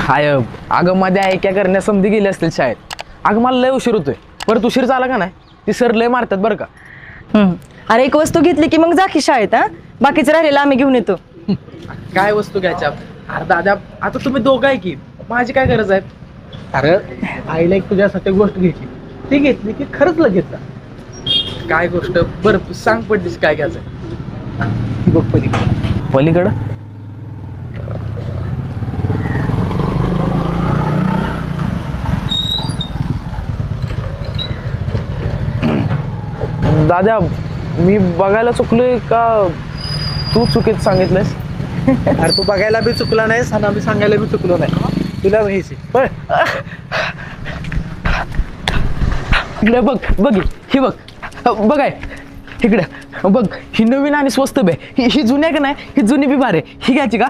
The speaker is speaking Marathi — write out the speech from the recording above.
हाय अगं मध्ये ऐक्या करण्या समधी गेली असतील शाळेत. अगं मला लय उशीर होतोय. परत उशीर झाला का नाही ती सर लय मारतात बरं का. अरे एक वस्तू घेतली की मग जा की शाळेत. हा बाकीचं राहिलेलं आम्ही घेऊन येतो. काय वस्तू घ्यायच्या? अरे दादा आता तुम्ही दोघं आहे की माझी काय गरज आहे? अरे आईला एक तुझ्यासाठी गोष्ट घ्यायची, ती घेतली की खरंच लगेच जा. काय गोष्ट बरं सांग पडलीस काय घ्यायचंय? बघ पलीकडं दादा मी बघायला चुकलोय का तू चुकीत सांगितलंयस? अरे तू बघायला बी चुकला नाहीस आणि आम्ही सांगायला बी चुकलो नाही. तुला घ्यायची पण इकडे बघ बघ ही बघ बघाय इकडे बघ ही नवीन आणि स्वस्त बे. ही जुन्या का नाही ही जुनी बी भारी. ही घ्यायची का?